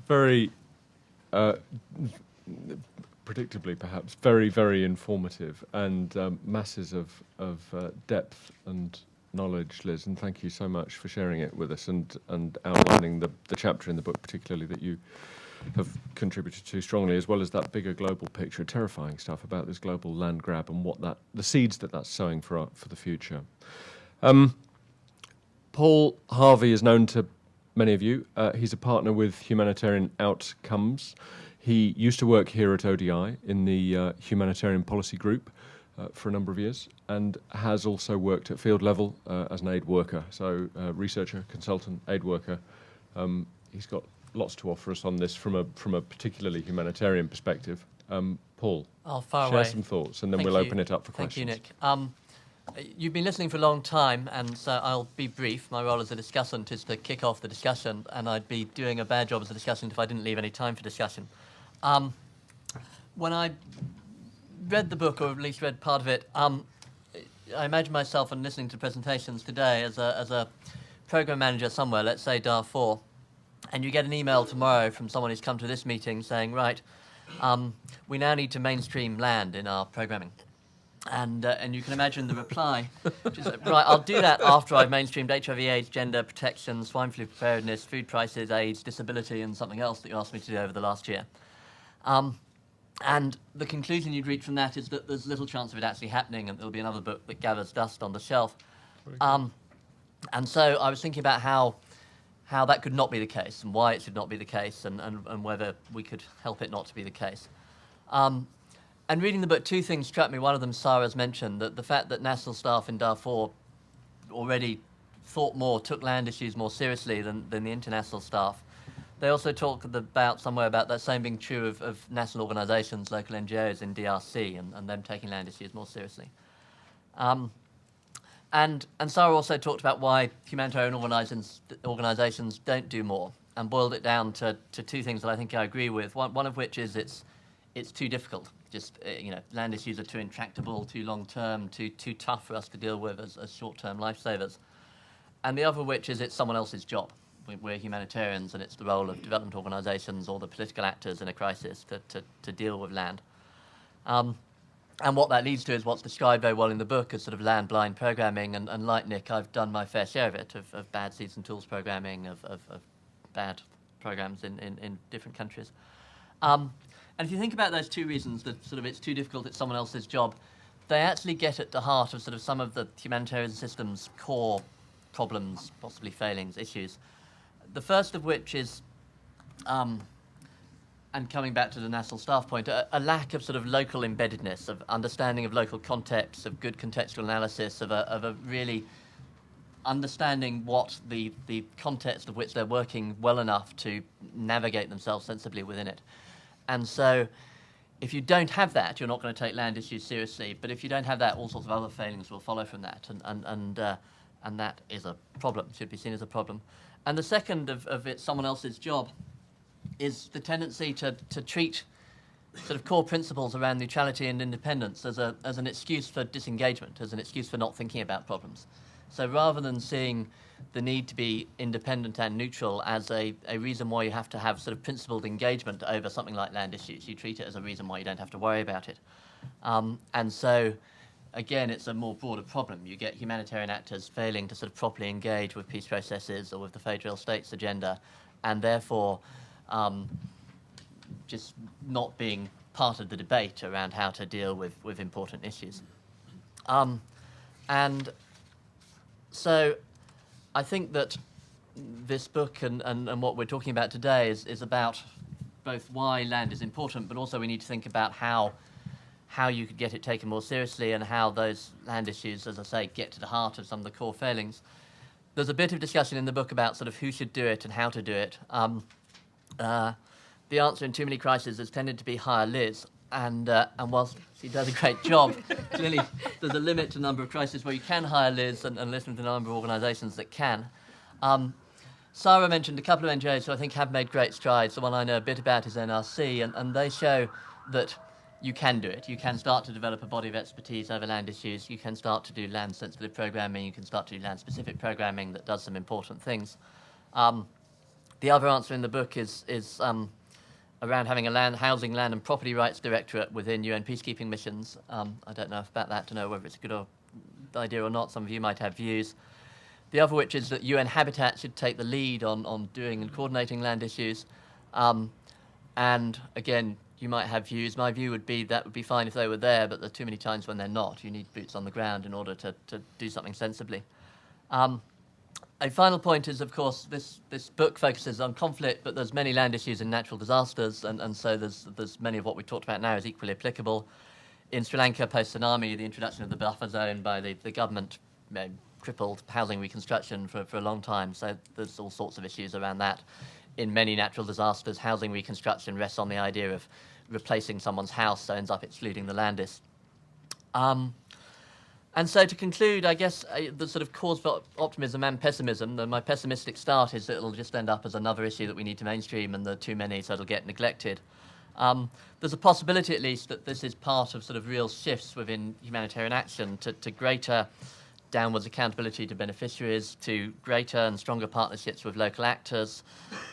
very, predictably perhaps, very, very informative and masses of depth and knowledge, Liz, and thank you so much for sharing it with us and outlining the chapter in the book particularly that you have contributed to strongly, as well as that bigger global picture, terrifying stuff about this global land grab and what the seeds that's sowing for the future. Paul Harvey is known to many of you. He's a partner with Humanitarian Outcomes. He used to work here at ODI in the Humanitarian Policy Group for a number of years, and has also worked at field level as an aid worker, so researcher, consultant, aid worker. He's got lots to offer us on this from a particularly humanitarian perspective. Paul, share some thoughts, and then we'll open it up for questions. Thank you, Nick. You've been listening for a long time, and so I'll be brief. My role as a discussant is to kick off the discussion, and I'd be doing a bad job as a discussant if I didn't leave any time for discussion. When I read the book, or at least read part of it, I imagine myself, and listening to presentations today, as a program manager somewhere, let's say Darfur, and you get an email tomorrow from someone who's come to this meeting saying, right, we now need to mainstream land in our programming. And you can imagine the reply, which is, right, I'll do that after I've mainstreamed HIV, AIDS, gender, protection, swine flu preparedness, food prices, AIDS, disability, and something else that you asked me to do over the last year. And the conclusion you'd reach from that is that there's little chance of it actually happening, and there'll be another book that gathers dust on the shelf. And so I was thinking about how that could not be the case, and why it should not be the case, and whether we could help it not to be the case. And reading the book, two things struck me. One of them Sarah's mentioned, that the fact that national staff in Darfur already took land issues more seriously than the international staff. They also talk somewhere about that same being true of national organisations, local NGOs in DRC, and them taking land issues more seriously. And Sarah also talked about why humanitarian organisations don't do more, and boiled it down to two things that I think I agree with. One of which is it's too difficult. Just land issues are too intractable, too long-term, too tough for us to deal with as short-term lifesavers. And the other of which is it's someone else's job. We're humanitarians, and it's the role of development organisations or the political actors in a crisis to deal with land. And what that leads to is what's described very well in the book as sort of land-blind programming, and like Nick, I've done my fair share of it, of bad seeds and tools programming, of bad programs in different countries. And if you think about those two reasons, that sort of it's too difficult, it's someone else's job, they actually get at the heart of sort of some of the humanitarian system's core problems, possibly failings, issues. The first of which is, and coming back to the national staff point, a lack of sort of local embeddedness, of understanding of local contexts, of good contextual analysis, of a really understanding what the context of which they're working well enough to navigate themselves sensibly within it. And so if you don't have that, you're not going to take land issues seriously. But if you don't have that, all sorts of other failings will follow from that. And that is a problem, should be seen as a problem. And the second of it's someone else's job is the tendency to treat sort of core principles around neutrality and independence as an excuse for disengagement, as an excuse for not thinking about problems. So rather than seeing the need to be independent and neutral as a reason why you have to have sort of principled engagement over something like land issues, you treat it as a reason why you don't have to worry about it. And so, again, it's a more broader problem. You get humanitarian actors failing to sort of properly engage with peace processes or with the federal state's agenda, and therefore just not being part of the debate around how to deal with important issues. And so I think that this book and what we're talking about today is about both why land is important, but also we need to think about how you could get it taken more seriously, and how those land issues, as I say, get to the heart of some of the core failings. There's a bit of discussion in the book about sort of who should do it and how to do it. The answer in too many crises has tended to be hire Liz, and whilst she does a great job, clearly there's a limit to the number of crises where you can hire Liz and listen to the number of organisations that can. Sarah mentioned a couple of NGOs who I think have made great strides. The one I know a bit about is NRC, and they show that you can do it. You can start to develop a body of expertise over land issues. You can start to do land-sensitive programming. You can start to do land-specific programming that does some important things. The other answer in the book is around having a housing, land and property rights directorate within UN peacekeeping missions. I don't know about that to know whether it's a good idea or not. Some of you might have views. The other which is that UN Habitat should take the lead on doing and coordinating land issues. And again, you might have views. My view would be that would be fine if they were there, but there are too many times when they're not. You need boots on the ground in order to do something sensibly. A final point is, of course, this book focuses on conflict, but there's many land issues and natural disasters, and so there's many of what we've talked about now is equally applicable. In Sri Lanka, post-tsunami, the introduction of the buffer zone by the government crippled housing reconstruction for a long time, so there's all sorts of issues around that. In many natural disasters, housing reconstruction rests on the idea of replacing someone's house, so ends up excluding the landis. And so to conclude, I guess the sort of cause for optimism and pessimism, my pessimistic start is that it'll just end up as another issue that we need to mainstream and there are too many, so it'll get neglected. There's a possibility, at least, that this is part of sort of real shifts within humanitarian action to greater downwards accountability to beneficiaries, to greater and stronger partnerships with local actors,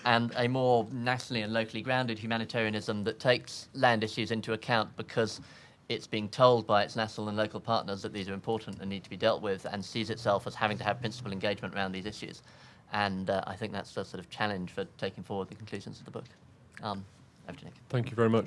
and a more nationally and locally grounded humanitarianism that takes land issues into account because it's being told by its national and local partners that these are important and need to be dealt with, and sees itself as having to have principled engagement around these issues. And I think that's the sort of challenge for taking forward the conclusions of the book. Over to Nick. Thank you very much.